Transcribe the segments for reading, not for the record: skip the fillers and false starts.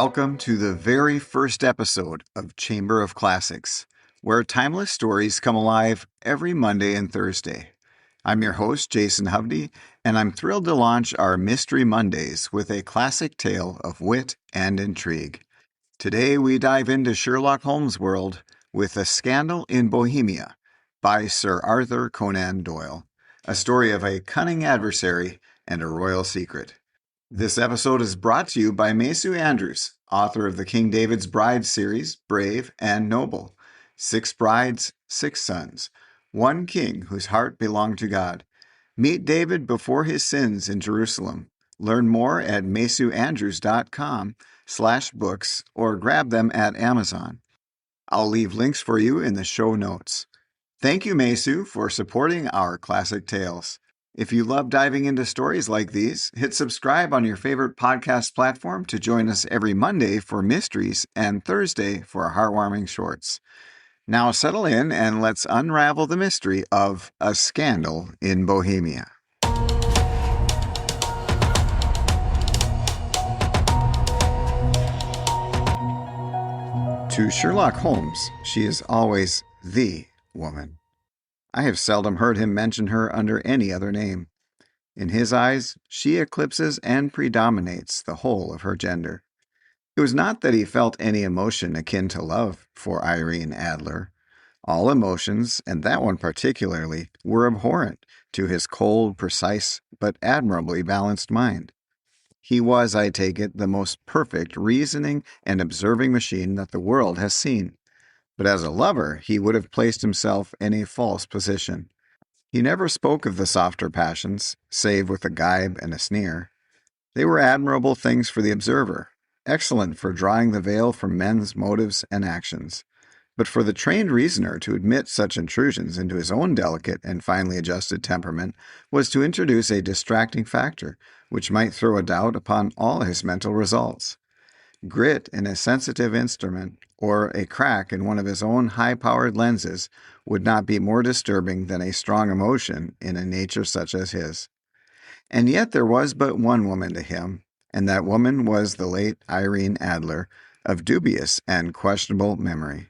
Welcome to the very first episode of Chamber of Classics, where timeless stories come alive every Monday and Thursday. I'm your host, Jason Hovde, and I'm thrilled to launch our Mystery Mondays with a classic tale of wit and intrigue. Today we dive into Sherlock Holmes' world with A Scandal in Bohemia by Sir Arthur Conan Doyle, a story of a cunning adversary and a royal secret. This episode is brought to you by Maysu Andrews, author of the King David's Bride series, Brave and Noble. 6 brides, 6 sons, 1 king whose heart belonged to God. Meet David before his sins in Jerusalem. Learn more at maysuandrews.com/books or grab them at Amazon. I'll leave links for you in the show notes. Thank you, Maysu, for supporting our classic tales. If you love diving into stories like these, hit subscribe on your favorite podcast platform to join us every Monday for mysteries and Thursday for heartwarming shorts. Now settle in and let's unravel the mystery of A Scandal in Bohemia. To Sherlock Holmes, she is always the woman. I have seldom heard him mention her under any other name. In his eyes, she eclipses and predominates the whole of her gender. It was not that he felt any emotion akin to love for Irene Adler. All emotions, and that one particularly, were abhorrent to his cold, precise, but admirably balanced mind. He was, I take it, the most perfect reasoning and observing machine that the world has seen. But as a lover, he would have placed himself in a false position. He never spoke of the softer passions, save with a gibe and a sneer. They were admirable things for the observer, excellent for drawing the veil from men's motives and actions. But for the trained reasoner to admit such intrusions into his own delicate and finely adjusted temperament was to introduce a distracting factor, which might throw a doubt upon all his mental results. Grit in a sensitive instrument, or a crack in one of his own high-powered lenses, would not be more disturbing than a strong emotion in a nature such as his. And yet there was but one woman to him, and that woman was the late Irene Adler, of dubious and questionable memory.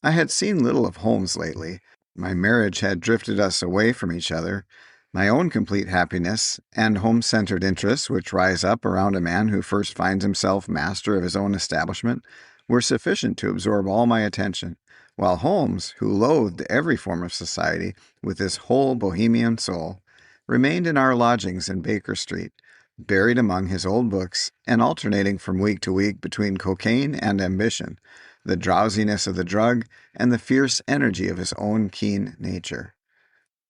I had seen little of Holmes lately. My marriage had drifted us away from each other. My own complete happiness and home-centered interests, which rise up around a man who first finds himself master of his own establishment, were sufficient to absorb all my attention, while Holmes, who loathed every form of society with his whole Bohemian soul, remained in our lodgings in Baker Street, buried among his old books and alternating from week to week between cocaine and ambition, the drowsiness of the drug and the fierce energy of his own keen nature.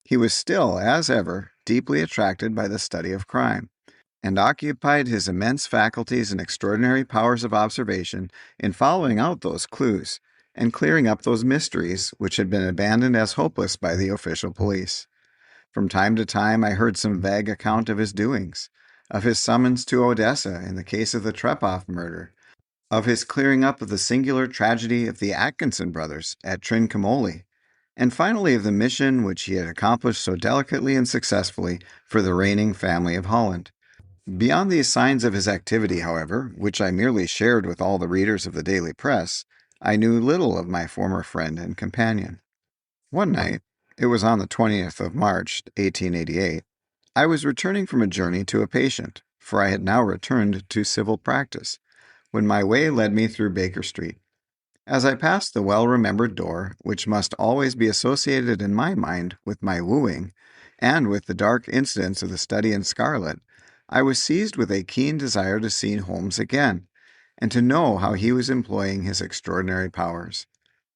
He was still, as ever, deeply attracted by the study of crime, and occupied his immense faculties and extraordinary powers of observation in following out those clues and clearing up those mysteries which had been abandoned as hopeless by the official police. From time to time I heard some vague account of his doings, of his summons to Odessa in the case of the Trepoff murder, of his clearing up of the singular tragedy of the Atkinson brothers at Trincomalee, and finally of the mission which he had accomplished so delicately and successfully for the reigning family of Holland. Beyond these signs of his activity, however, which I merely shared with all the readers of the daily press, I knew little of my former friend and companion. One night, it was on the 20th of March, 1888, I was returning from a journey to a patient, for I had now returned to civil practice, when my way led me through Baker Street. As I passed the well-remembered door, which must always be associated in my mind with my wooing, and with the dark incidents of the study in scarlet, I was seized with a keen desire to see Holmes again, and to know how he was employing his extraordinary powers.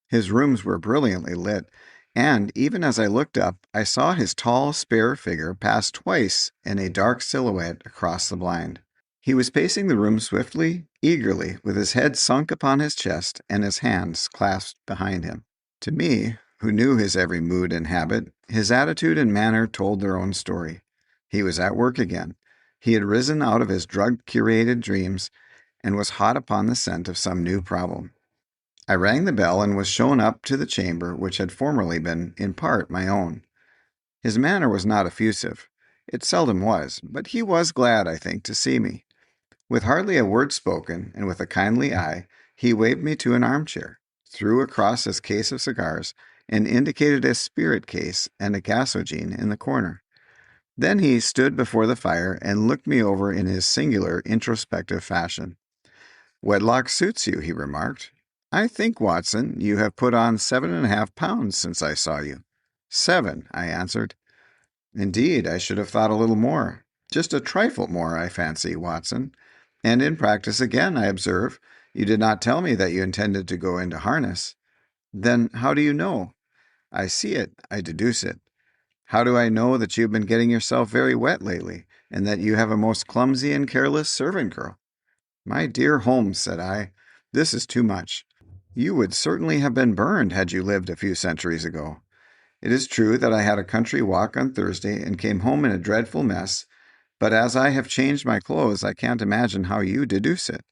His rooms were brilliantly lit, and even as I looked up, I saw his tall, spare figure pass twice in a dark silhouette across the blind. He was pacing the room swiftly, eagerly, with his head sunk upon his chest and his hands clasped behind him. To me, who knew his every mood and habit, his attitude and manner told their own story. He was at work again. He had risen out of his drug-curated dreams and was hot upon the scent of some new problem. I rang the bell and was shown up to the chamber which had formerly been, in part, my own. His manner was not effusive. It seldom was, but he was glad, I think, to see me. With hardly a word spoken, and with a kindly eye, he waved me to an armchair, threw across his case of cigars, and indicated a spirit case and a gasogene in the corner. Then he stood before the fire and looked me over in his singular introspective fashion. "Wedlock suits you," he remarked. "I think, Watson, you have put on 7.5 pounds since I saw you." "7," I answered. "Indeed, I should have thought a little more. Just a trifle more, I fancy, Watson. And in practice again, I observe. You did not tell me that you intended to go into harness." "Then how do you know?" "I see it. I deduce it. How do I know that you have been getting yourself very wet lately, and that you have a most clumsy and careless servant girl?" "My dear Holmes," said I, "this is too much. You would certainly have been burned had you lived a few centuries ago. It is true that I had a country walk on Thursday and came home in a dreadful mess, but as I have changed my clothes, I can't imagine how you deduce it.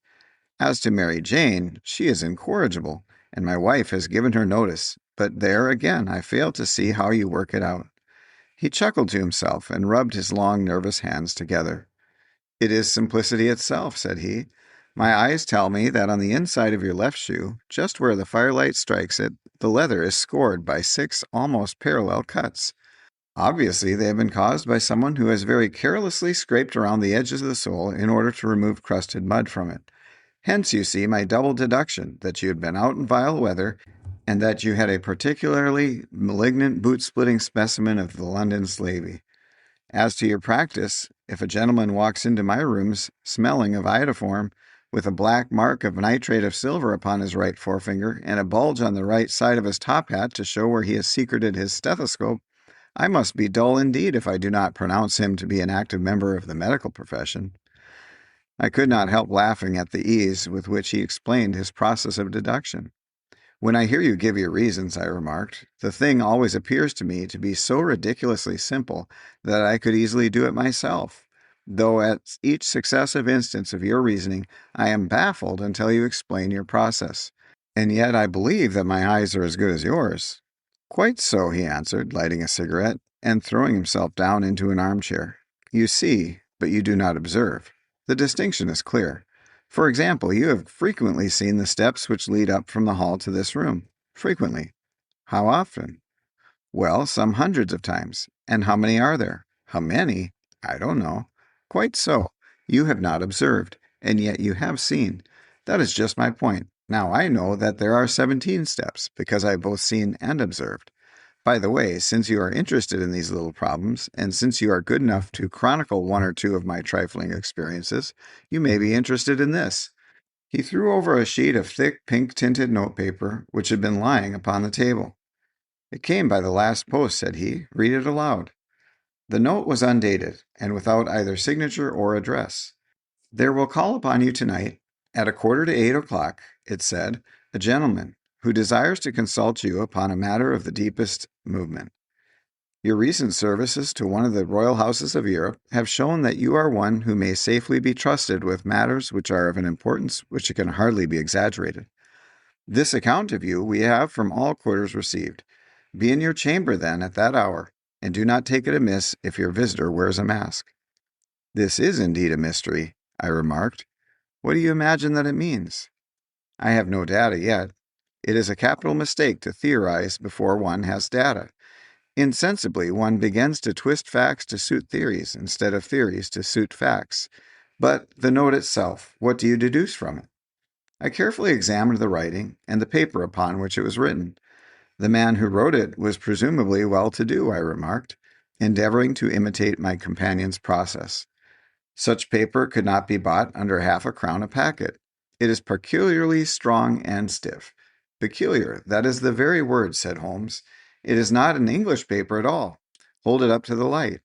As to Mary Jane, she is incorrigible, and my wife has given her notice, but there again I fail to see how you work it out." He chuckled to himself and rubbed his long, nervous hands together. "It is simplicity itself," said he. "My eyes tell me that on the inside of your left shoe, just where the firelight strikes it, the leather is scored by 6 almost parallel cuts. Obviously, they have been caused by someone who has very carelessly scraped around the edges of the sole in order to remove crusted mud from it. Hence, you see, my double deduction that you had been out in vile weather, and that you had a particularly malignant boot-splitting specimen of the London slavey. As to your practice, if a gentleman walks into my rooms smelling of iodoform, with a black mark of nitrate of silver upon his right forefinger, and a bulge on the right side of his top hat to show where he has secreted his stethoscope, I must be dull indeed if I do not pronounce him to be an active member of the medical profession." I could not help laughing at the ease with which he explained his process of deduction. "When I hear you give your reasons," I remarked, "the thing always appears to me to be so ridiculously simple that I could easily do it myself, though at each successive instance of your reasoning I am baffled until you explain your process. And yet I believe that my eyes are as good as yours." "Quite so," he answered, lighting a cigarette, and throwing himself down into an armchair. "You see, but you do not observe. The distinction is clear. For example, you have frequently seen the steps which lead up from the hall to this room. Frequently. How often? Well, some hundreds of times. And how many are there? How many? I don't know. Quite so. You have not observed, and yet you have seen. That is just my point. Now I know that there are 17 steps, because I have both seen and observed. By the way, since you are interested in these little problems, and since you are good enough to chronicle one or two of my trifling experiences, you may be interested in this." He threw over a sheet of thick pink-tinted notepaper which had been lying upon the table. "It came by the last post," said he. "Read it aloud." The note was undated, and without either signature or address. "There will call upon you tonight, at 7:45, it said, "a gentleman who desires to consult you upon a matter of the deepest movement. Your recent services to one of the royal houses of Europe have shown that you are one who may safely be trusted with matters which are of an importance which can hardly be exaggerated. This account of you we have from all quarters received. Be in your chamber, then, at that hour, and do not take it amiss if your visitor wears a mask." "This is indeed a mystery," I remarked. "What do you imagine that it means?" "I have no data yet. It is a capital mistake to theorize before one has data. Insensibly, one begins to twist facts to suit theories instead of theories to suit facts. But the note itself, what do you deduce from it?" I carefully examined the writing and the paper upon which it was written. "The man who wrote it was presumably well-to-do," I remarked, endeavoring to imitate my companion's process. "Such paper could not be bought under half a crown a packet. It is peculiarly strong and stiff." "Peculiar, that is the very word," said Holmes. "It is not an English paper at all. Hold it up to the light."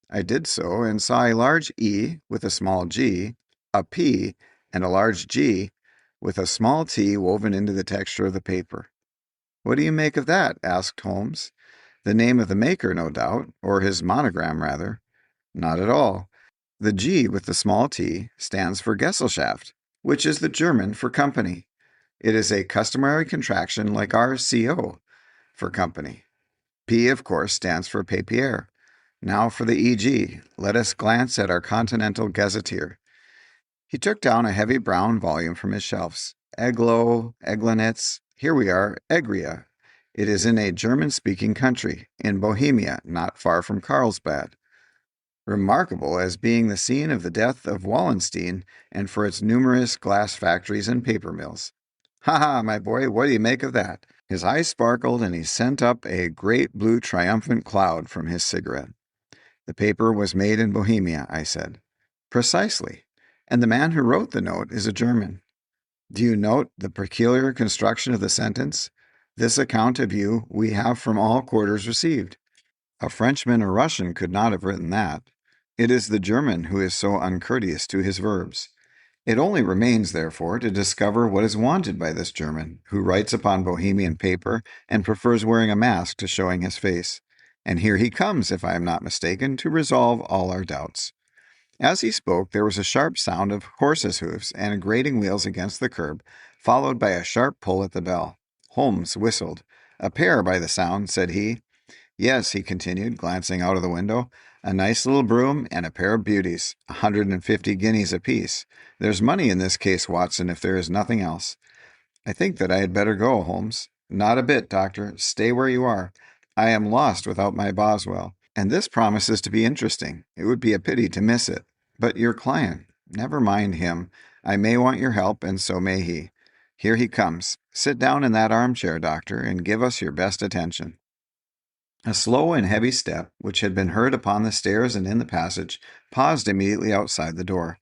I did so, and saw a large E with a small g, a P, and a large G with a small t woven into the texture of the paper. "What do you make of that?" asked Holmes. "The name of the maker, no doubt, or his monogram, rather." "Not at all. The G with the small t stands for Gesellschaft, which is the German for company. It is a customary contraction like our CO for company. P, of course, stands for papier. Now for the EG. Let us glance at our Continental Gazetteer. He took down a heavy brown volume from his shelves. Eglo, Eglinitz, here we are, Egria. It is in a German-speaking country, in Bohemia, not far from Carlsbad. Remarkable as being the scene of the death of Wallenstein and for its numerous glass factories and paper mills. Ha ha, my boy, what do you make of that? His eyes sparkled and he sent up a great blue triumphant cloud from his cigarette. The paper was made in Bohemia, I said. Precisely. And the man who wrote the note is a German. Do you note the peculiar construction of the sentence? This account of you we have from all quarters received. A Frenchman or Russian could not have written that. It is the German who is so uncourteous to his verbs. It only remains, therefore, to discover what is wanted by this German, who writes upon Bohemian paper and prefers wearing a mask to showing his face. And here he comes, if I am not mistaken, to resolve all our doubts. As he spoke, there was a sharp sound of horses' hoofs and grating wheels against the curb, followed by a sharp pull at the bell. Holmes whistled. A pair, by the sound, said he. Yes, he continued, glancing out of the window. A nice little brougham and a pair of beauties, 150 guineas apiece. There's money in this case, Watson, if there is nothing else. I think that I had better go, Holmes. Not a bit, Doctor. Stay where you are. I am lost without my Boswell. And this promises to be interesting. It would be a pity to miss it. But your client, never mind him. I may want your help, and so may he. Here he comes. Sit down in that armchair, Doctor, and give us your best attention. A slow and heavy step, which had been heard upon the stairs and in the passage, paused immediately outside the door.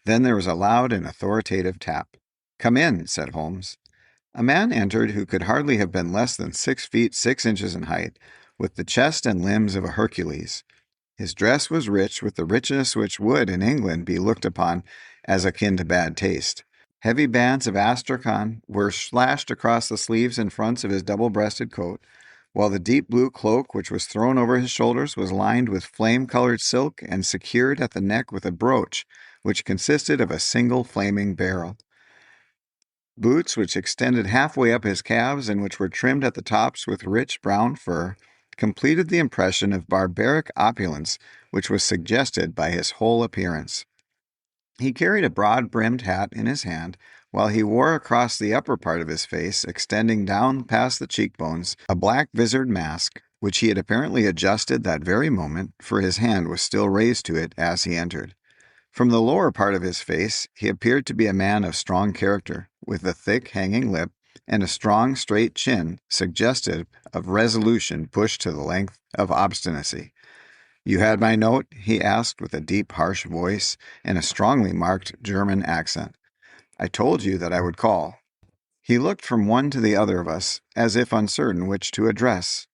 Then there was a loud and authoritative tap. Come in, said Holmes. A man entered who could hardly have been less than 6 feet 6 inches in height, with the chest and limbs of a Hercules. His dress was rich with the richness which would, in England, be looked upon as akin to bad taste. Heavy bands of astrakhan were slashed across the sleeves and fronts of his double-breasted coat, while the deep blue cloak which was thrown over his shoulders was lined with flame-colored silk and secured at the neck with a brooch which consisted of a single flaming beryl. Boots which extended halfway up his calves and which were trimmed at the tops with rich brown fur completed the impression of barbaric opulence which was suggested by his whole appearance. He carried a broad-brimmed hat in his hand, while he wore across the upper part of his face, extending down past the cheekbones, a black visored mask, which he had apparently adjusted that very moment, for his hand was still raised to it as he entered. From the lower part of his face, he appeared to be a man of strong character, with a thick, hanging lip, and a strong, straight chin, suggestive of resolution pushed to the length of obstinacy. You had my note? He asked with a deep, harsh voice and a strongly marked German accent. I told you that I would call. He looked from one to the other of us, as if uncertain which to address.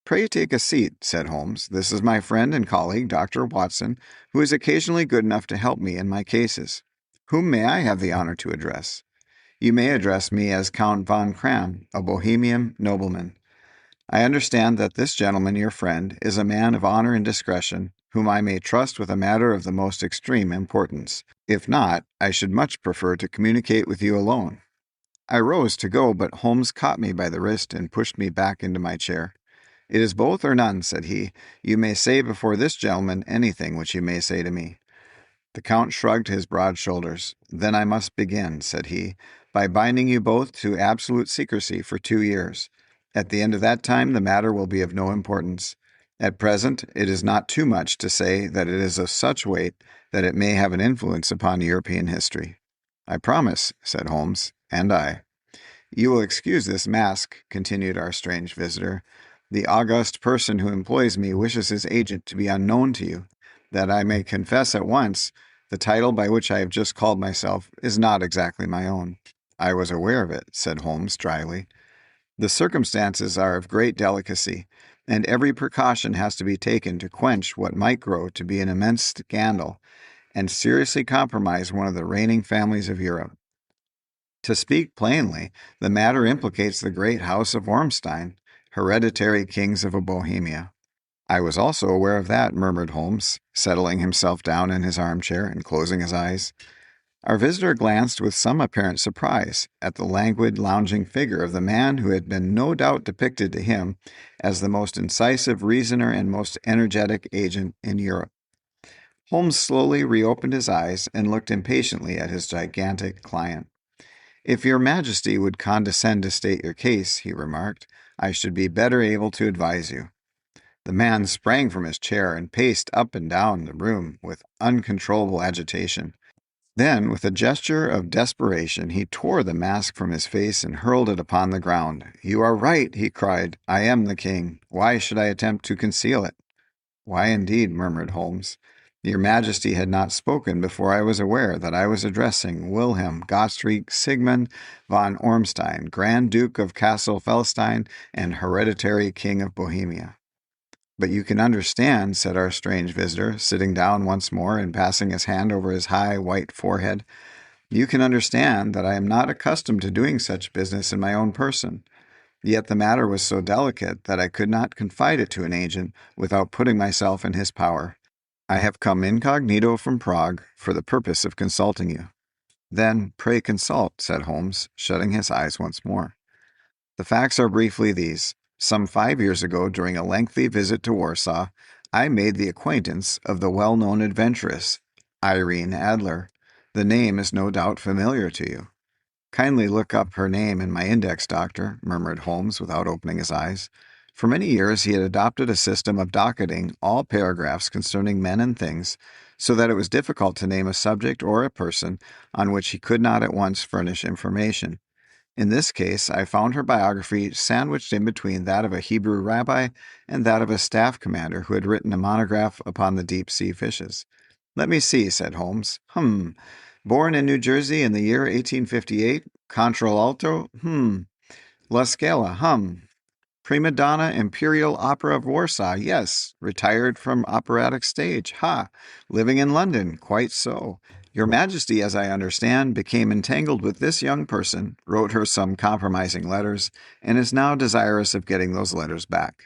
Pray take a seat, said Holmes. This is my friend and colleague, Dr. Watson, who is occasionally good enough to help me in my cases. Whom may I have the honor to address? You may address me as Count von Kram, a Bohemian nobleman. I understand that this gentleman, your friend, is a man of honor and discretion, whom I may trust with a matter of the most extreme importance. If not, I should much prefer to communicate with you alone. I rose to go, but Holmes caught me by the wrist and pushed me back into my chair. It is both or none, said he. You may say before this gentleman anything which you may say to me. The Count shrugged his broad shoulders. Then I must begin, said he, by binding you both to absolute secrecy for 2 years. At the end of that time, the matter will be of no importance. At present, it is not too much to say that it is of such weight that it may have an influence upon European history. I promise, said Holmes, and I. You will excuse this mask, continued our strange visitor. The august person who employs me wishes his agent to be unknown to you, that I may confess at once the title by which I have just called myself is not exactly my own. I was aware of it, said Holmes dryly. The circumstances are of great delicacy, and every precaution has to be taken to quench what might grow to be an immense scandal and seriously compromise one of the reigning families of Europe. To speak plainly, the matter implicates the great house of Ormstein, hereditary kings of Bohemia. I was also aware of that, murmured Holmes, settling himself down in his armchair and closing his eyes. Our visitor glanced with some apparent surprise at the languid, lounging figure of the man who had been no doubt depicted to him as the most incisive reasoner and most energetic agent in Europe. Holmes slowly reopened his eyes and looked impatiently at his gigantic client. "If your Majesty would condescend to state your case," he remarked, "I should be better able to advise you." The man sprang from his chair and paced up and down the room with uncontrollable agitation. Then, with a gesture of desperation, he tore the mask from his face and hurled it upon the ground. "You are right," he cried. "I am the king. Why should I attempt to conceal it?" "Why indeed?" murmured Holmes. "Your Majesty had not spoken before I was aware that I was addressing Wilhelm Gottfried Sigmund von Ormstein, Grand Duke of Cassel Felstein and hereditary King of Bohemia." "But you can understand," said our strange visitor, sitting down once more and passing his hand over his high, white forehead, "you can understand that I am not accustomed to doing such business in my own person. Yet the matter was so delicate that I could not confide it to an agent without putting myself in his power. I have come incognito from Prague for the purpose of consulting you." "Then pray consult," said Holmes, shutting his eyes once more. "The facts are briefly these. Some 5 years ago, during a lengthy visit to Warsaw, I made the acquaintance of the well-known adventuress, Irene Adler. The name is no doubt familiar to you." "Kindly look up her name in my index, Doctor," murmured Holmes without opening his eyes. For many years he had adopted a system of docketing all paragraphs concerning men and things, so that it was difficult to name a subject or a person on which he could not at once furnish information. In this case, I found her biography sandwiched in between that of a Hebrew rabbi and that of a staff commander who had written a monograph upon the deep-sea fishes. "Let me see," said Holmes. Born in New Jersey in the year 1858, contralto, La Scala, Prima donna, Imperial Opera of Warsaw, yes. Retired from operatic stage, Living in London, quite so. Your Majesty, as I understand, became entangled with this young person, wrote her some compromising letters, and is now desirous of getting those letters back."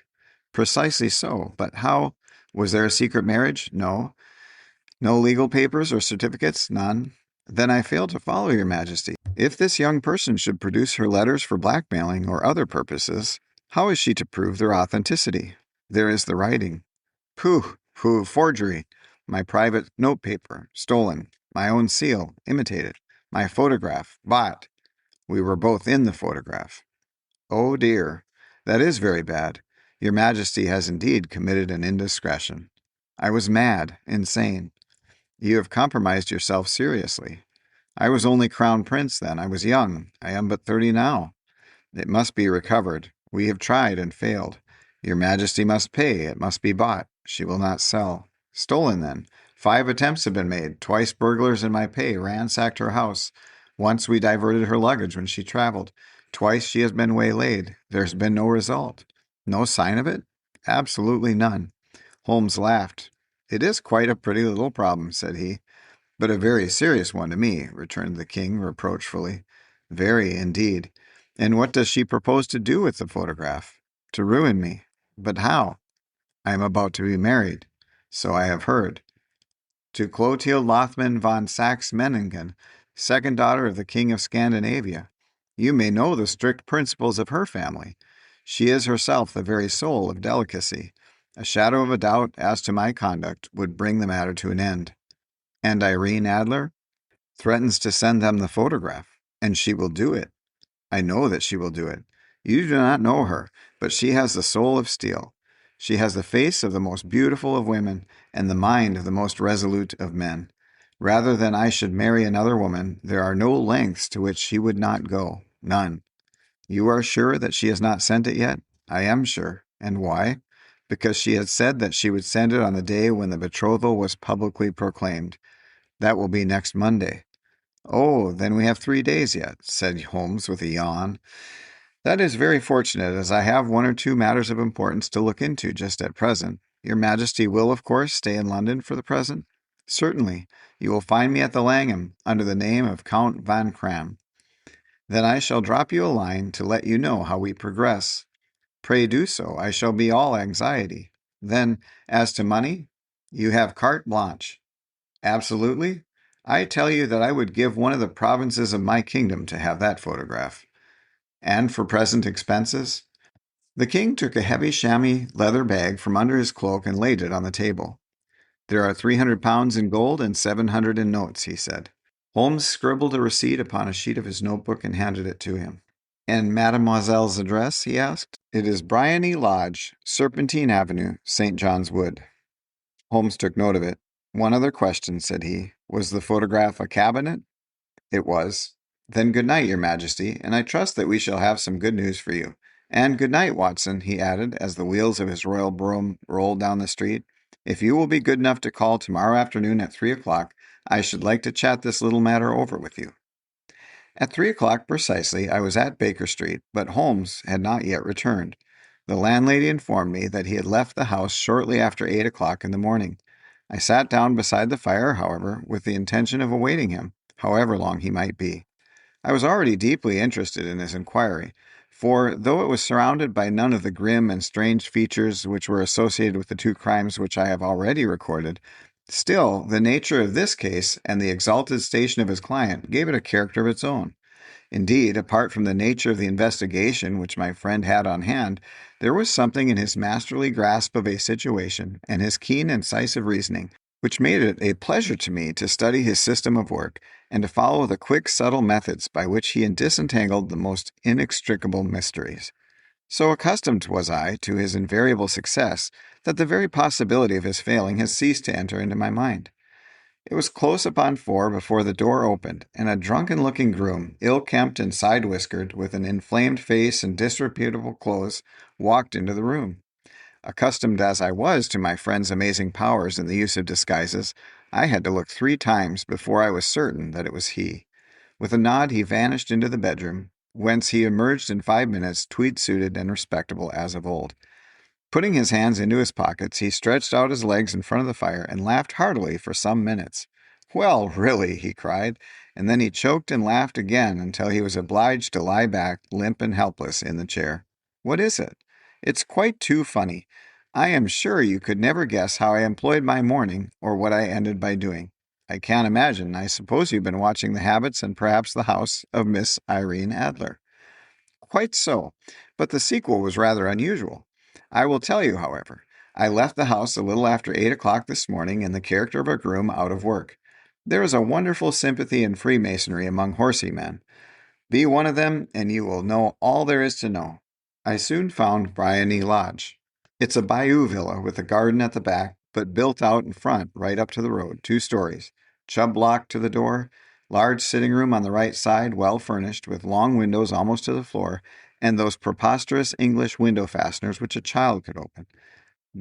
"Precisely so. But how? Was there a secret marriage?" "No." "No legal papers or certificates?" "None." "Then I fail to follow, your Majesty. If this young person should produce her letters for blackmailing or other purposes, how is she to prove their authenticity?" "There is the writing." "Pooh, pooh, forgery. My private notepaper, stolen. My own seal, imitated. My photograph, bought. We were both in the photograph." "Oh dear, that is very bad. Your Majesty has indeed committed an indiscretion." "I was mad, insane." "You have compromised yourself seriously." "I was only crown prince then. I was young. I am but 30 now." "It must be recovered. We have tried and failed. Your Majesty must pay. It must be bought. She will not sell." "Stolen, then." 5 attempts have been made. Twice burglars in my pay ransacked her house. Once we diverted her luggage when she traveled. Twice she has been waylaid. There has been no result." "No sign of it?" "Absolutely none." Holmes laughed. "It is quite a pretty little problem," said he. "But a very serious one to me," returned the king reproachfully. "Very, indeed. And what does she propose to do with the photograph?" "To ruin me." "But how?" "I am about to be married." "So I have heard." "To Clotilde Lothman von Saxe-Meiningen, second daughter of the King of Scandinavia. You may know the strict principles of her family. She is herself the very soul of delicacy. A shadow of a doubt as to my conduct would bring the matter to an end." "And Irene Adler?" "Threatens to send them the photograph." "And she will do it." "I know that she will do it. You do not know her, but she has the soul of steel. She has the face of the most beautiful of women and the mind of the most resolute of men. Rather than I should marry another woman, there are no lengths to which she would not go. None." "You are sure that she has not sent it yet?" "I am sure." "And why?" "Because she had said that she would send it on the day when the betrothal was publicly proclaimed. That will be next Monday." "Oh, then we have 3 days yet," said Holmes with a yawn. "That is very fortunate, as I have 1 or 2 matters of importance to look into just at present. Your Majesty will, of course, stay in London for the present?" "Certainly. You will find me at the Langham, under the name of Count Von Cram." "Then I shall drop you a line to let you know how we progress." "Pray do so. I shall be all anxiety." "Then, as to money?" "You have carte blanche." "Absolutely?" "I tell you that I would give one of the provinces of my kingdom to have that photograph." "And for present expenses?" The king took a heavy chamois leather bag from under his cloak and laid it on the table. There are 300 pounds in gold and 700 in notes, he said. Holmes scribbled a receipt upon a sheet of his notebook and handed it to him. And Mademoiselle's address, he asked. It is Bryony Lodge, Serpentine Avenue, St. John's Wood. Holmes took note of it. One other question, said he. Was the photograph a cabinet? It was. Then good night, Your Majesty, and I trust that we shall have some good news for you. And good night, Watson, he added, as the wheels of his royal brougham rolled down the street. If you will be good enough to call tomorrow afternoon at 3 o'clock, I should like to chat this little matter over with you. At 3 o'clock precisely, I was at Baker Street, but Holmes had not yet returned. The landlady informed me that he had left the house shortly after 8 o'clock in the morning. I sat down beside the fire, however, with the intention of awaiting him, however long he might be. I was already deeply interested in his inquiry, for though it was surrounded by none of the grim and strange features which were associated with the two crimes which I have already recorded, still the nature of this case and the exalted station of his client gave it a character of its own. Indeed, apart from the nature of the investigation which my friend had on hand, there was something in his masterly grasp of a situation and his keen, incisive reasoning which made it a pleasure to me to study his system of work and to follow the quick, subtle methods by which he disentangled the most inextricable mysteries. So accustomed was I to his invariable success that the very possibility of his failing has ceased to enter into my mind. It was close upon 4 before the door opened, and a drunken-looking groom, ill-kempt and side-whiskered, with an inflamed face and disreputable clothes, walked into the room. Accustomed as I was to my friend's amazing powers in the use of disguises, I had to look 3 times before I was certain that it was he. With a nod he vanished into the bedroom, whence he emerged in 5 minutes, tweed-suited and respectable as of old. Putting his hands into his pockets, he stretched out his legs in front of the fire and laughed heartily for some minutes. "Well, really," he cried, and then he choked and laughed again until he was obliged to lie back, limp and helpless, in the chair. "What is it? It's quite too funny. I am sure you could never guess how I employed my morning, or what I ended by doing. I can't imagine. I suppose you've been watching the habits and perhaps the house of Miss Irene Adler." "Quite so, but the sequel was rather unusual. I will tell you, however. I left the house a little after 8 o'clock this morning in the character of a groom out of work. There is a wonderful sympathy in Freemasonry among horsey men. Be one of them, and you will know all there is to know. I soon found Bryony Lodge. It's a bayou villa with a garden at the back, but built out in front right up to the road, 2 stories. Chubb lock to the door, large sitting room on the right side, well furnished, with long windows almost to the floor, and those preposterous English window fasteners which a child could open.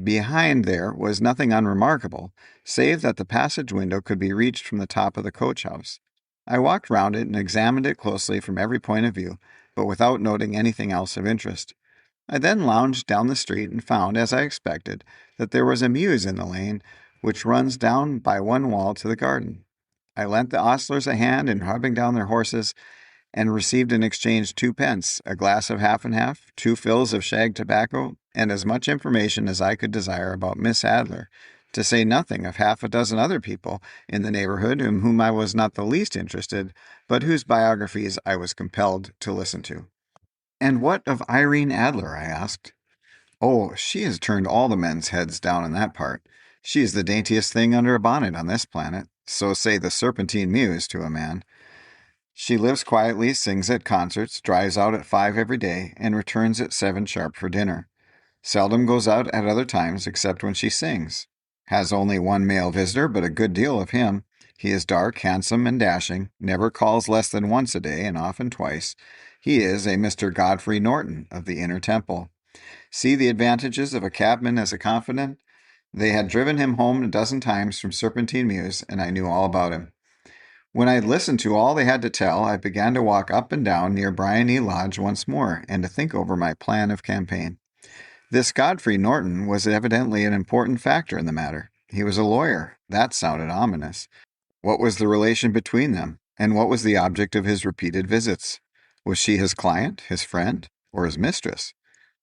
Behind there was nothing unremarkable, save that the passage window could be reached from the top of the coach-house. I walked round it and examined it closely from every point of view, but without noting anything else of interest. I then lounged down the street and found, as I expected, that there was a mews in the lane which runs down by one wall to the garden. I lent the ostlers a hand in rubbing down their horses, and received in exchange 2 pence, a glass of half and half, 2 fills of shag tobacco, and as much information as I could desire about Miss Adler, to say nothing of half a dozen other people in the neighborhood in whom I was not the least interested, but whose biographies I was compelled to listen to. "And what of Irene Adler?" I asked. "Oh, she has turned all the men's heads down in that part. She is the daintiest thing under a bonnet on this planet, so say the Serpentine Mews to a man. She lives quietly, sings at concerts, drives out at 5 every day, and returns at 7 sharp for dinner. Seldom goes out at other times except when she sings. Has only one male visitor, but a good deal of him. He is dark, handsome, and dashing, never calls less than once a day, and often twice. He is a Mr. Godfrey Norton of the Inner Temple. See the advantages of a cabman as a confidant? They had driven him home a dozen times from Serpentine Mews, and I knew all about him. When I had listened to all they had to tell, I began to walk up and down near Bryony Lodge once more, and to think over my plan of campaign. This Godfrey Norton was evidently an important factor in the matter. He was a lawyer. That sounded ominous. What was the relation between them, and what was the object of his repeated visits? Was she his client, his friend, or his mistress?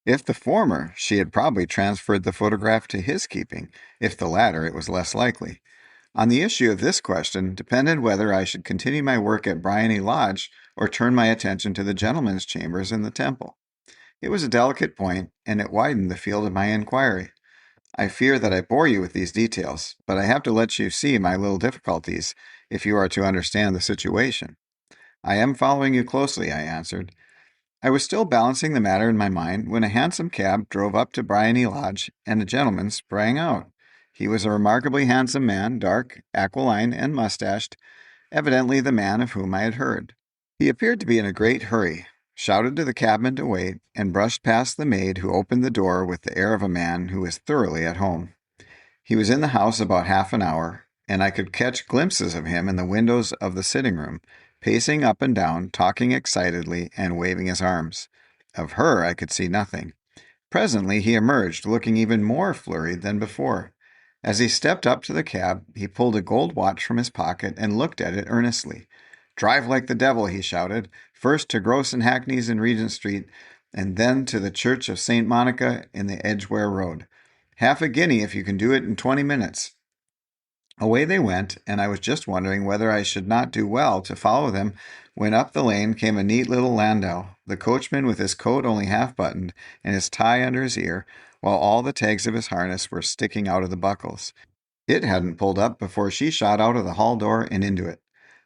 If the former, she had probably transferred the photograph to his keeping. If the latter, it was less likely. On the issue of this question depended whether I should continue my work at Bryony Lodge or turn my attention to the gentlemen's chambers in the Temple. It was a delicate point, and it widened the field of my inquiry. I fear that I bore you with these details, but I have to let you see my little difficulties if you are to understand the situation. I am following you closely, I answered. I was still balancing the matter in my mind when a handsome cab drove up to Bryony Lodge, and a gentleman sprang out. He was a remarkably handsome man, dark, aquiline, and mustached, evidently the man of whom I had heard. He appeared to be in a great hurry, shouted to the cabman to wait, and brushed past the maid who opened the door with the air of a man who was thoroughly at home. He was in the house about half an hour, and I could catch glimpses of him in the windows of the sitting room, pacing up and down, talking excitedly, and waving his arms. Of her I could see nothing. Presently he emerged, looking even more flurried than before. As he stepped up to the cab, he pulled a gold watch from his pocket and looked at it earnestly. "Drive like the devil," he shouted, "first to Gross and Hackney's in Regent Street, and then to the Church of St. Monica in the Edgware Road. Half a guinea if you can do it in 20 minutes. Away they went, and I was just wondering whether I should not do well to follow them when up the lane came a neat little landau, the coachman with his coat only half buttoned and his tie under his ear, while all the tags of his harness were sticking out of the buckles. It hadn't pulled up before she shot out of the hall door and into it.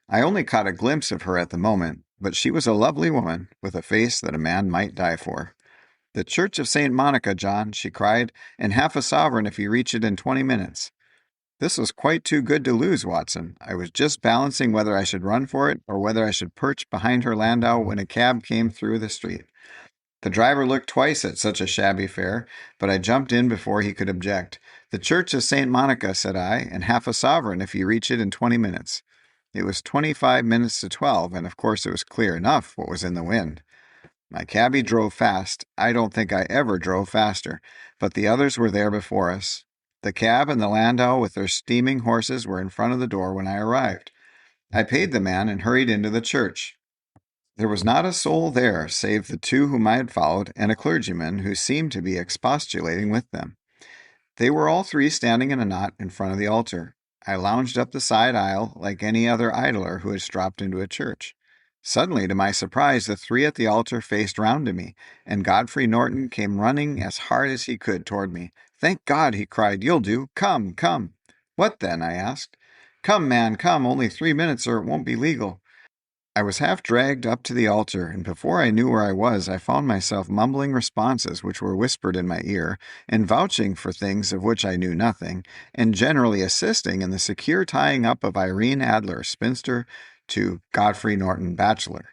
I only caught a glimpse of her at the moment, but she was a lovely woman, with a face that a man might die for. "The Church of St. Monica, John," she cried, "and half a sovereign if you reach it in 20 minutes. This was quite too good to lose, Watson. I was just balancing whether I should run for it or whether I should perch behind her landau when a cab came through the street. The driver looked twice at such a shabby fare, but I jumped in before he could object. "The Church of St. Monica," said I, "and half a sovereign if you reach it in 20 minutes. It was 25 minutes to 12, and of course it was clear enough what was in the wind. My cabby drove fast. I don't think I ever drove faster, but the others were there before us. The cab and the landau with their steaming horses were in front of the door when I arrived. I paid the man and hurried into the church. There was not a soul there save the two whom I had followed and a clergyman who seemed to be expostulating with them. They were all three standing in a knot in front of the altar. I lounged up the side aisle like any other idler who has dropped into a church. Suddenly, to my surprise, the three at the altar faced round to me, and Godfrey Norton came running as hard as he could toward me. "Thank God," he cried. "You'll do. Come, come." "What then?" I asked. "Come, man, come. Only 3 minutes or it won't be legal." I was half dragged up to the altar, and before I knew where I was, I found myself mumbling responses which were whispered in my ear, and vouching for things of which I knew nothing, and generally assisting in the secure tying up of Irene Adler, spinster, to Godfrey Norton, bachelor.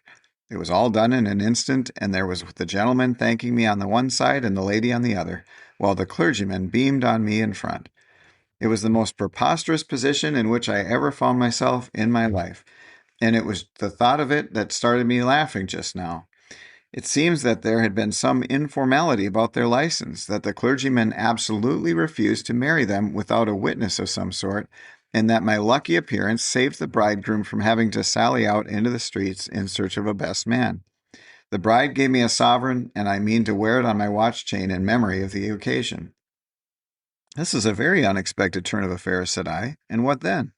It was all done in an instant, and there was the gentleman thanking me on the one side and the lady on the other, while the clergyman beamed on me in front. It was the most preposterous position in which I ever found myself in my life, and it was the thought of it that started me laughing just now. It seems that there had been some informality about their license, that the clergyman absolutely refused to marry them without a witness of some sort, and that my lucky appearance saved the bridegroom from having to sally out into the streets in search of a best man. The bride gave me a sovereign, and I mean to wear it on my watch chain in memory of the occasion. "This is a very unexpected turn of affairs," said I. "And what then?"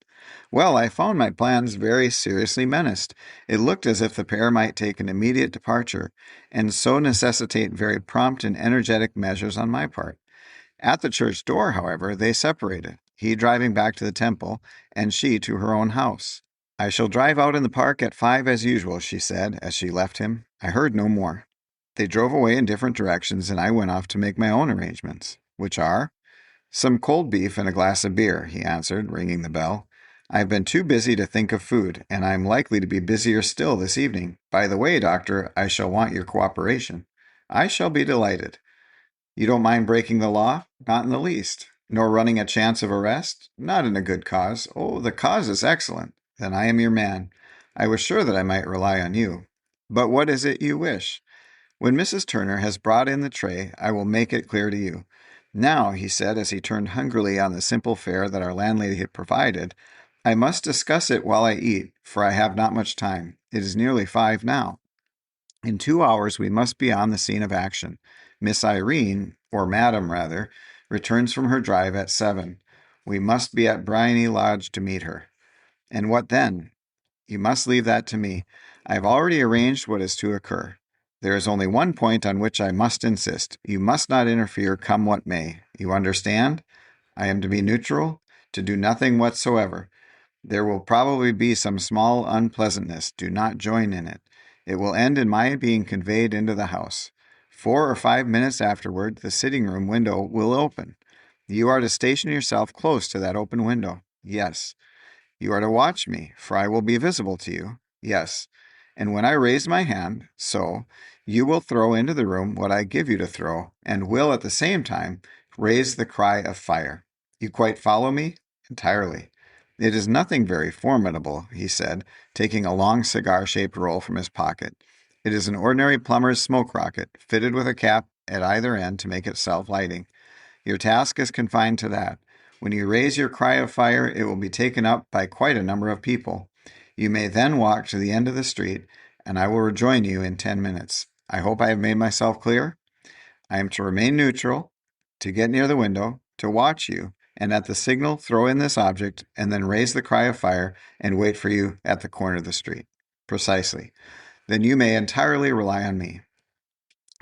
"Well, I found my plans very seriously menaced. It looked as if the pair might take an immediate departure, and so necessitate very prompt and energetic measures on my part. At the church door, however, they separated, he driving back to the temple, and she to her own house. "I shall drive out in the park at 5 as usual," she said, as she left him. I heard no more. They drove away in different directions, and I went off to make my own arrangements, which are "some cold beef and a glass of beer," he answered, ringing the bell. "I have been too busy to think of food, and I am likely to be busier still this evening. By the way, doctor, I shall want your cooperation." "I shall be delighted." "You don't mind breaking the law?" "Not in the least." "Nor running a chance of arrest?" "Not in a good cause." "Oh, the cause is excellent." "Then I am your man. I was sure that I might rely on you. But what is it you wish?" "When Mrs. Turner has brought in the tray, I will make it clear to you. Now," he said as he turned hungrily on the simple fare that our landlady had provided, "I must discuss it while I eat, for I have not much time. It is nearly 5 now. In 2 hours we must be on the scene of action. Miss Irene, or Madam rather, returns from her drive at 7. We must be at Bryony Lodge to meet her." "And what then?" "You must leave that to me. I have already arranged what is to occur. There is only one point on which I must insist. You must not interfere, come what may. You understand?" I am to be neutral, to do nothing whatsoever. There will probably be some small unpleasantness. Do not join in it. It will end in my being conveyed into the house. 4 or 5 minutes afterward, the sitting room window will open. You are to station yourself close to that open window. Yes. You are to watch me, for I will be visible to you. Yes. And when I raise my hand, so, you will throw into the room what I give you to throw, and will at the same time raise the cry of fire. You quite follow me? Entirely. It is nothing very formidable, he said, taking a long cigar-shaped roll from his pocket. It is an ordinary plumber's smoke rocket, fitted with a cap at either end to make it self-lighting. Your task is confined to that. When you raise your cry of fire, it will be taken up by quite a number of people. You may then walk to the end of the street, and I will rejoin you in 10 minutes. I hope I have made myself clear. I am to remain neutral, to get near the window, to watch you, and at the signal throw in this object, and then raise the cry of fire and wait for you at the corner of the street. Precisely. Then you may entirely rely on me.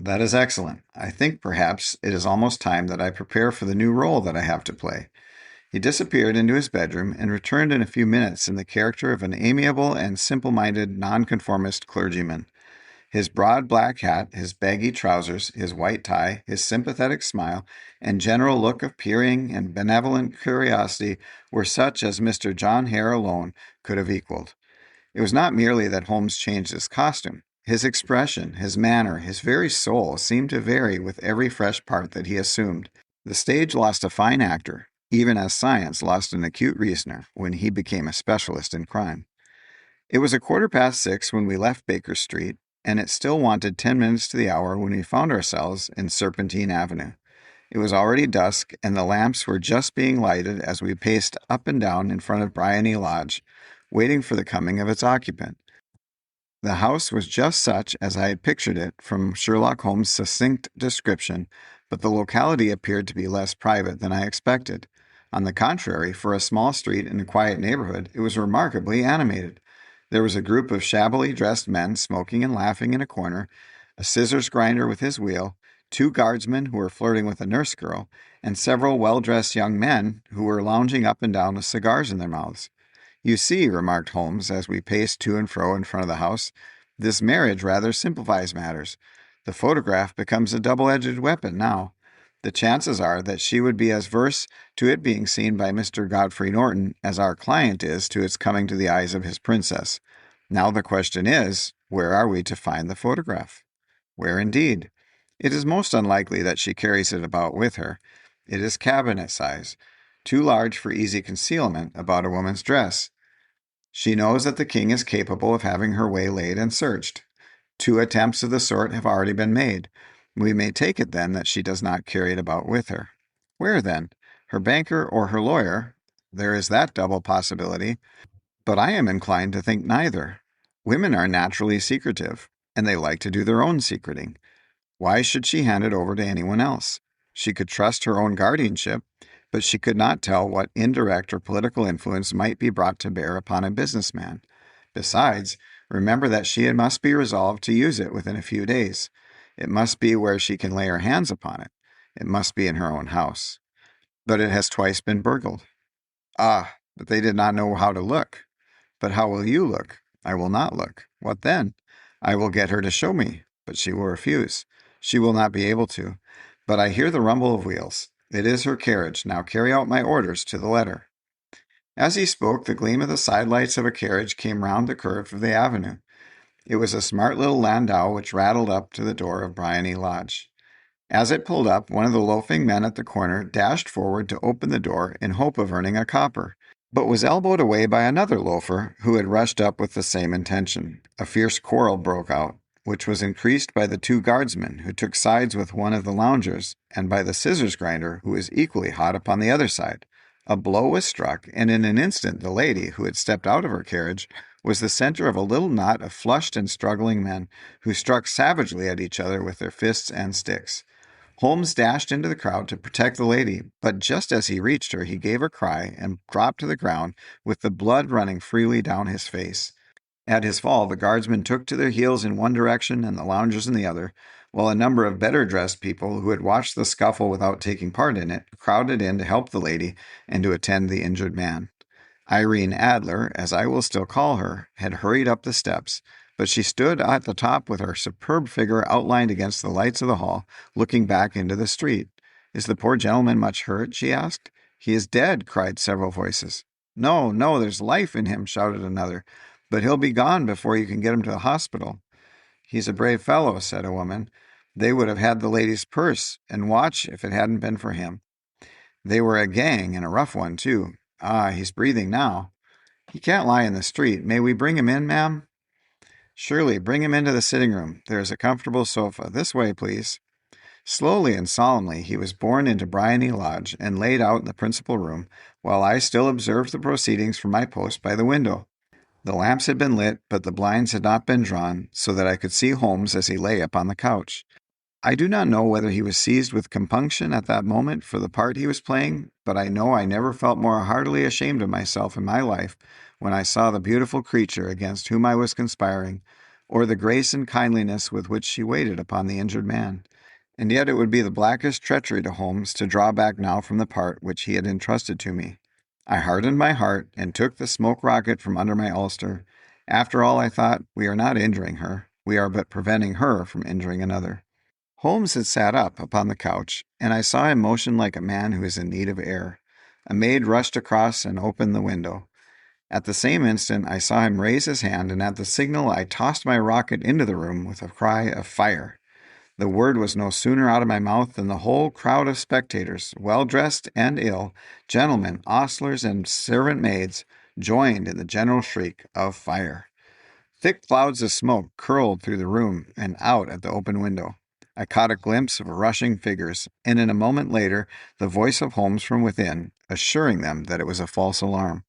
That is excellent. I think perhaps it is almost time that I prepare for the new role that I have to play. He disappeared into his bedroom and returned in a few minutes in the character of an amiable and simple-minded nonconformist clergyman. His broad black hat, his baggy trousers, his white tie, his sympathetic smile, and general look of peering and benevolent curiosity were such as Mr. John Hare alone could have equaled. It was not merely that Holmes changed his costume. His expression, his manner, his very soul seemed to vary with every fresh part that he assumed. The stage lost a fine actor, even as science lost an acute reasoner when he became a specialist in crime. It was 6:15 when we left Baker Street, and it still wanted 10 minutes to the hour when we found ourselves in Serpentine Avenue. It was already dusk, and the lamps were just being lighted as we paced up and down in front of Bryony Lodge, waiting for the coming of its occupant. The house was just such as I had pictured it from Sherlock Holmes' succinct description, but the locality appeared to be less private than I expected. On the contrary, for a small street in a quiet neighborhood, it was remarkably animated. There was a group of shabbily dressed men smoking and laughing in a corner, a scissors grinder with his wheel, 2 guardsmen who were flirting with a nurse girl, and several well-dressed young men who were lounging up and down with cigars in their mouths. You see, remarked Holmes as we paced to and fro in front of the house, this marriage rather simplifies matters. The photograph becomes a double-edged weapon now. The chances are that she would be as averse to it being seen by Mr. Godfrey Norton as our client is to its coming to the eyes of his princess. Now the question is, where are we to find the photograph? Where indeed? It is most unlikely that she carries it about with her. It is cabinet size, too large for easy concealment about a woman's dress. She knows that the king is capable of having her waylaid and searched. 2 attempts of the sort have already been made. We may take it, then, that she does not carry it about with her. Where, then? Her banker or her lawyer? There is that double possibility, but I am inclined to think neither. Women are naturally secretive, and they like to do their own secreting. Why should she hand it over to anyone else? She could trust her own guardianship, but she could not tell what indirect or political influence might be brought to bear upon a businessman. Besides, remember that she must be resolved to use it within a few days. It must be where she can lay her hands upon it. It must be in her own house. But it has twice been burgled. Ah, but they did not know how to look. But how will you look? I will not look. What then? I will get her to show me, but she will refuse. She will not be able to. But I hear the rumble of wheels. It is her carriage. Now carry out my orders to the letter. As he spoke, the gleam of the side lights of a carriage came round the curve of the avenue. It was a smart little landau which rattled up to the door of Bryony Lodge. As it pulled up, one of the loafing men at the corner dashed forward to open the door in hope of earning a copper, but was elbowed away by another loafer who had rushed up with the same intention. A fierce quarrel broke out, which was increased by the 2 guardsmen who took sides with one of the loungers, and by the scissors grinder who was equally hot upon the other side. A blow was struck, and in an instant the lady, who had stepped out of her carriage, was the center of a little knot of flushed and struggling men, who struck savagely at each other with their fists and sticks. Holmes dashed into the crowd to protect the lady, but just as he reached her, he gave a cry and dropped to the ground with the blood running freely down his face. At his fall, the guardsmen took to their heels in one direction and the loungers in the other, while a number of better dressed people who had watched the scuffle without taking part in it crowded in to help the lady and to attend the injured man. Irene Adler, as I will still call her, had hurried up the steps, but she stood at the top with her superb figure outlined against the lights of the hall, looking back into the street. "Is the poor gentleman much hurt?" she asked. "He is dead," cried several voices. "No, no, there's life in him," shouted another. "But he'll be gone before you can get him to the hospital." "He's a brave fellow," said a woman. "They would have had the lady's purse and watch if it hadn't been for him. They were a gang, and a rough one, too. Ah, he's breathing now. He can't lie in the street. May we bring him in, ma'am?" "Surely, bring him into the sitting room. There is a comfortable sofa. This way, please." Slowly and solemnly he was borne into Bryony Lodge and laid out in the principal room, while I still observed the proceedings from my post by the window. The lamps had been lit, but the blinds had not been drawn, so that I could see Holmes as he lay upon the couch. I do not know whether he was seized with compunction at that moment for the part he was playing, but I know I never felt more heartily ashamed of myself in my life when I saw the beautiful creature against whom I was conspiring, or the grace and kindliness with which she waited upon the injured man. And yet it would be the blackest treachery to Holmes to draw back now from the part which he had entrusted to me. I hardened my heart and took the smoke rocket from under my ulster. After all, I thought, we are not injuring her. We are but preventing her from injuring another. Holmes had sat up upon the couch, and I saw him motion like a man who is in need of air. A maid rushed across and opened the window. At the same instant, I saw him raise his hand, and at the signal I tossed my rocket into the room with a cry of fire. The word was no sooner out of my mouth than the whole crowd of spectators, well-dressed and ill, gentlemen, ostlers, and servant maids, joined in the general shriek of fire. Thick clouds of smoke curled through the room and out at the open window. I caught a glimpse of rushing figures, and in a moment later the voice of Holmes from within, assuring them that it was a false alarm.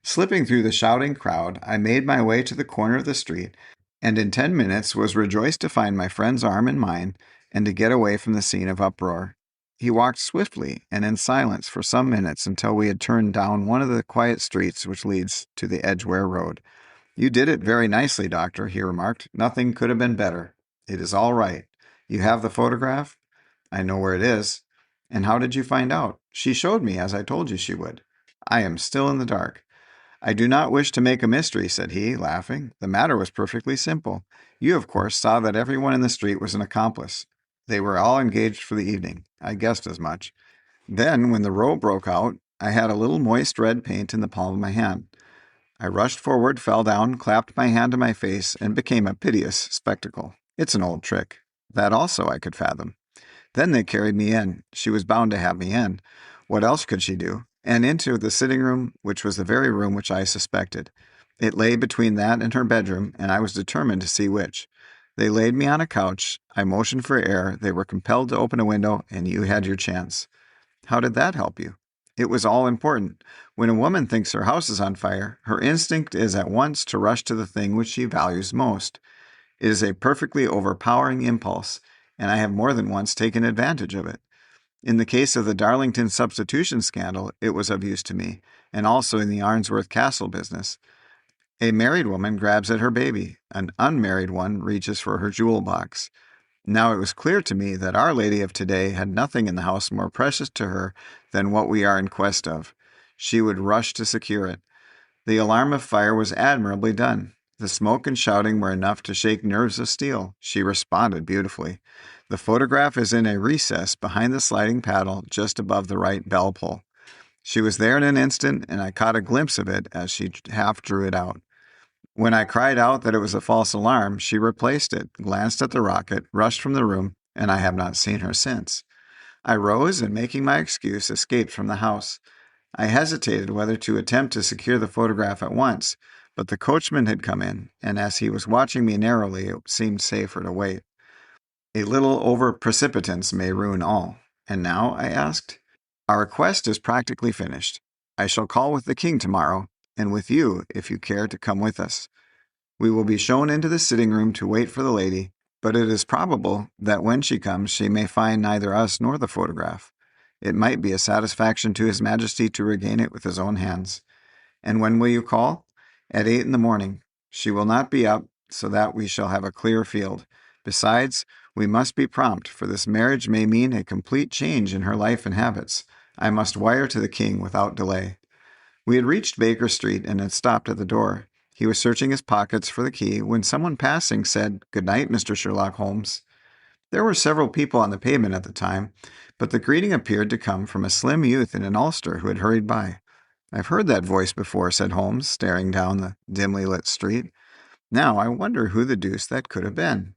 Slipping through the shouting crowd, I made my way to the corner of the street, and in 10 minutes was rejoiced to find my friend's arm in mine and to get away from the scene of uproar. He walked swiftly and in silence for some minutes until we had turned down one of the quiet streets which leads to the Edgware Road. "You did it very nicely, Doctor," he remarked. "Nothing could have been better. It is all right. You have the photograph?" "I know where it is." "And how did you find out?" "She showed me, as I told you she would." "I am still in the dark." "I do not wish to make a mystery," said he, laughing. "The matter was perfectly simple. You, of course, saw that everyone in the street was an accomplice. They were all engaged for the evening. I guessed as much. Then, when the row broke out, I had a little moist red paint in the palm of my hand. I rushed forward, fell down, clapped my hand to my face, and became a piteous spectacle. It's an old trick. That also I could fathom. Then they carried me in. She was bound to have me in. What else could she do? And into the sitting room, which was the very room which I suspected. It lay between that and her bedroom, and I was determined to see which. They laid me on a couch. I motioned for air. They were compelled to open a window, and you had your chance. How did that help you? It was all important. When a woman thinks her house is on fire, her instinct is at once to rush to the thing which she values most. It is a perfectly overpowering impulse, and I have more than once taken advantage of it. In the case of the Darlington substitution scandal, it was of use to me, and also in the Arnsworth Castle business. A married woman grabs at her baby. An unmarried one reaches for her jewel box. Now it was clear to me that Our Lady of today had nothing in the house more precious to her than what we are in quest of. She would rush to secure it. The alarm of fire was admirably done. The smoke and shouting were enough to shake nerves of steel. She responded beautifully. The photograph is in a recess behind the sliding paddle just above the right bell pull. She was there in an instant, and I caught a glimpse of it as she half drew it out. When I cried out that it was a false alarm, she replaced it, glanced at the rocket, rushed from the room, and I have not seen her since. I rose and, making my excuse, escaped from the house. I hesitated whether to attempt to secure the photograph at once, but the coachman had come in, and as he was watching me narrowly, it seemed safer to wait. A little over-precipitance may ruin all. "And now?" I asked. "Our quest is practically finished. I shall call with the king tomorrow, and with you, if you care to come with us. We will be shown into the sitting room to wait for the lady, but it is probable that when she comes she may find neither us nor the photograph. It might be a satisfaction to His Majesty to regain it with his own hands. And when will you call?" "At 8 in the morning. She will not be up, so that we shall have a clear field. Besides, we must be prompt, for this marriage may mean a complete change in her life and habits. I must wire to the king without delay." We had reached Baker Street and had stopped at the door. He was searching his pockets for the key when someone passing said, "Good night, Mr. Sherlock Holmes." There were several people on the pavement at the time, but the greeting appeared to come from a slim youth in an ulster who had hurried by. "I've heard that voice before," said Holmes, staring down the dimly lit street. "Now I wonder who the deuce that could have been."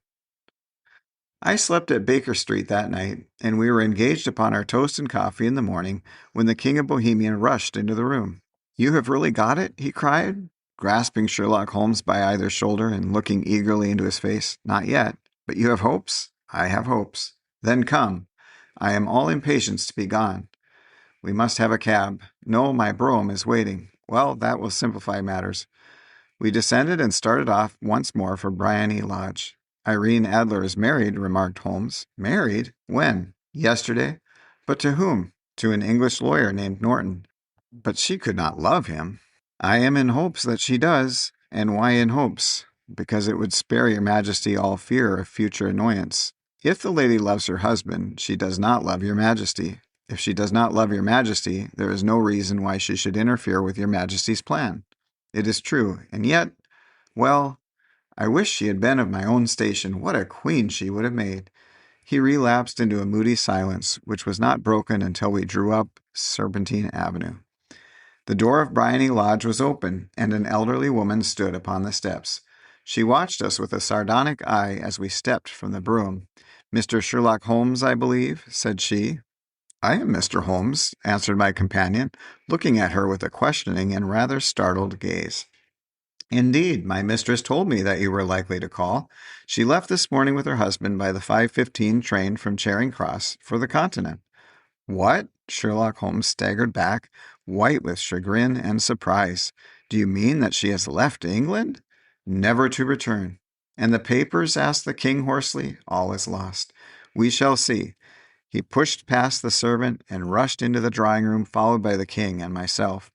I slept at Baker Street that night, and we were engaged upon our toast and coffee in the morning when the King of Bohemia rushed into the room. "You have really got it?" he cried, grasping Sherlock Holmes by either shoulder and looking eagerly into his face. "Not yet. But you have hopes?" "I have hopes." "Then come. I am all impatience to be gone." "We must have a cab." "No, my brougham is waiting." "Well, that will simplify matters." We descended and started off once more for Briony Lodge. "Irene Adler is married," remarked Holmes. "Married? When?" "Yesterday." "But to whom?" "To an English lawyer named Norton." "But she could not love him." "I am in hopes that she does." "And why in hopes?" "Because it would spare your Majesty all fear of future annoyance. If the lady loves her husband, she does not love your Majesty. If she does not love your Majesty, there is no reason why she should interfere with your Majesty's plan." "It is true. And yet, well, I wish she had been of my own station. What a queen she would have made." He relapsed into a moody silence, which was not broken until we drew up Serpentine Avenue. The door of Briony Lodge was open, and an elderly woman stood upon the steps. She watched us with a sardonic eye as we stepped from the brougham. "Mr. Sherlock Holmes, I believe," said she. "I am Mr. Holmes," answered my companion, looking at her with a questioning and rather startled gaze. "Indeed, my mistress told me that you were likely to call. She left this morning with her husband by the 5:15 train from Charing Cross for the Continent." "What?" Sherlock Holmes staggered back, white with chagrin and surprise. "Do you mean that she has left England?" "Never to return." "And the papers?" asked the king hoarsely. "All is lost." "We shall see." He pushed past the servant and rushed into the drawing-room, followed by the king and myself.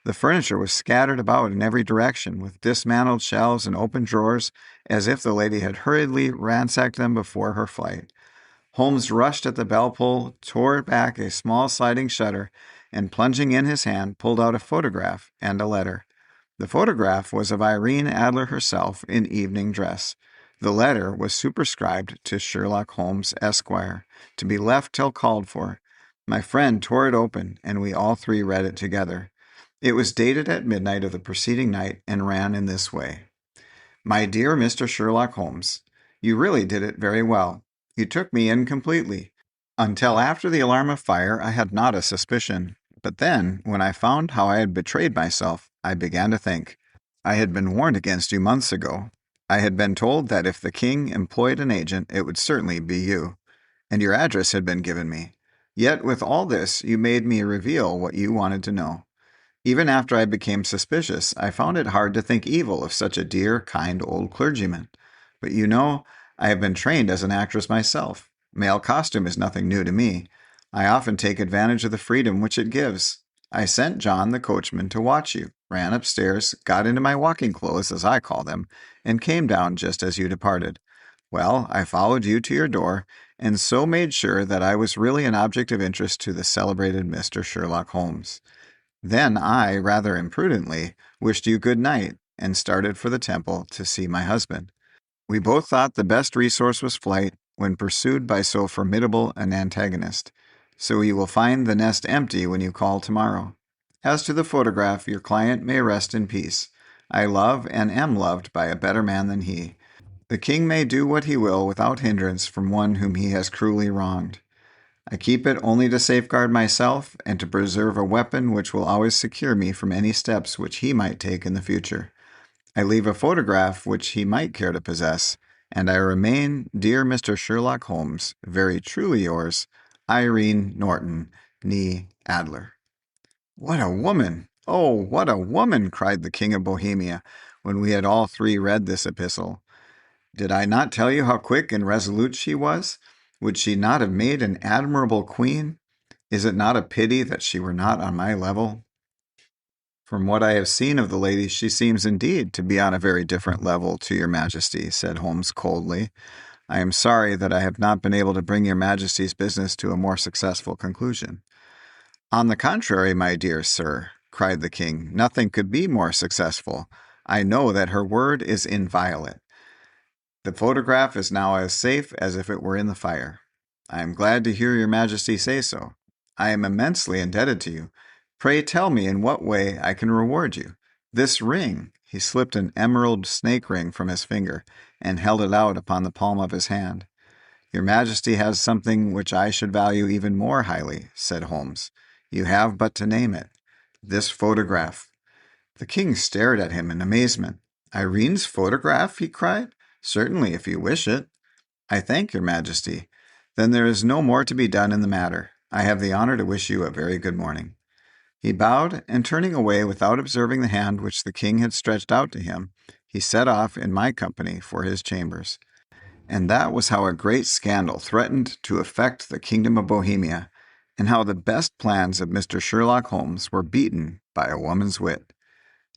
The furniture was scattered about in every direction, with dismantled shelves and open drawers, as if the lady had hurriedly ransacked them before her flight. Holmes rushed at the bell-pull, tore back a small sliding shutter, and plunging in his hand, pulled out a photograph and a letter. The photograph was of Irene Adler herself in evening dress. The letter was superscribed to Sherlock Holmes, Esquire, to be left till called for. My friend tore it open, and we all three read it together. It was dated at midnight of the preceding night, and ran in this way: "My dear Mr. Sherlock Holmes, you really did it very well. You took me in completely. Until after the alarm of fire, I had not a suspicion. But then, when I found how I had betrayed myself, I began to think. I had been warned against you months ago. I had been told that if the king employed an agent, it would certainly be you. And your address had been given me. Yet with all this, you made me reveal what you wanted to know. Even after I became suspicious, I found it hard to think evil of such a dear, kind old clergyman. But you know, I have been trained as an actress myself. Male costume is nothing new to me. I often take advantage of the freedom which it gives. I sent John, the coachman, to watch you, ran upstairs, got into my walking clothes, as I call them, and came down just as you departed. Well, I followed you to your door, and so made sure that I was really an object of interest to the celebrated Mr. Sherlock Holmes. Then I, rather imprudently, wished you good night, and started for the temple to see my husband. We both thought the best resource was flight when pursued by so formidable an antagonist. So you will find the nest empty when you call tomorrow. As to the photograph, your client may rest in peace. I love and am loved by a better man than he. The king may do what he will without hindrance from one whom he has cruelly wronged. I keep it only to safeguard myself and to preserve a weapon which will always secure me from any steps which he might take in the future. I leave a photograph which he might care to possess, and I remain, dear Mr. Sherlock Holmes, very truly yours, Irene Norton, née Adler. "What a woman! Oh, what a woman!" cried the King of Bohemia, when we had all three read this epistle. "Did I not tell you how quick and resolute she was? Would she not have made an admirable queen? Is it not a pity that she were not on my level?" From what I have seen of the lady, she seems indeed to be on a very different level to your Majesty, said Holmes coldly. I am sorry that I have not been able to bring your Majesty's business to a more successful conclusion. On the contrary, my dear sir, cried the king, nothing could be more successful. I know that her word is inviolate. The photograph is now as safe as if it were in the fire. I am glad to hear your Majesty say so. I am immensely indebted to you. Pray tell me in what way I can reward you. This ring, he slipped an emerald snake ring from his finger and held it out upon the palm of his hand. Your Majesty has something which I should value even more highly, said Holmes. You have but to name it. This photograph. The king stared at him in amazement. Irene's photograph? He cried. Certainly, if you wish it. I thank your Majesty. Then there is no more to be done in the matter. I have the honor to wish you a very good morning. He bowed, and turning away without observing the hand which the king had stretched out to him, he set off in my company for his chambers. And that was how a great scandal threatened to affect the kingdom of Bohemia, and how the best plans of Mr. Sherlock Holmes were beaten by a woman's wit.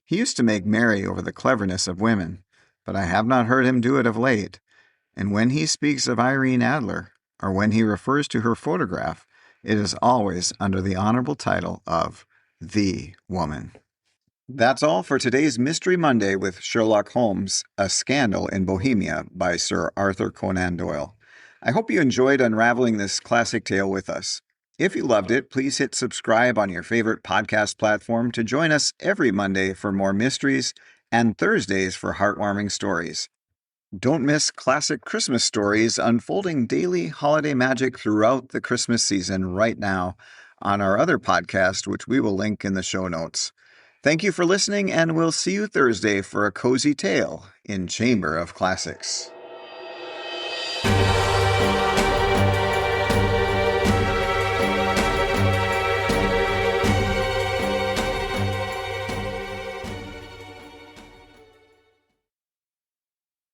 He used to make merry over the cleverness of women, but I have not heard him do it of late, and when he speaks of Irene Adler, or when he refers to her photograph, it is always under the honorable title of the woman. That's all for today's Mystery Monday with Sherlock Holmes, A Scandal in Bohemia by Sir Arthur Conan Doyle. I hope you enjoyed unraveling this classic tale with us. If you loved it, please hit subscribe on your favorite podcast platform to join us every Monday for more mysteries and Thursdays for heartwarming stories. Don't miss classic Christmas stories unfolding daily holiday magic throughout the Christmas season right now on our other podcast, which we will link in the show notes. Thank you for listening, and we'll see you Thursday for a cozy tale in Chamber of Classics.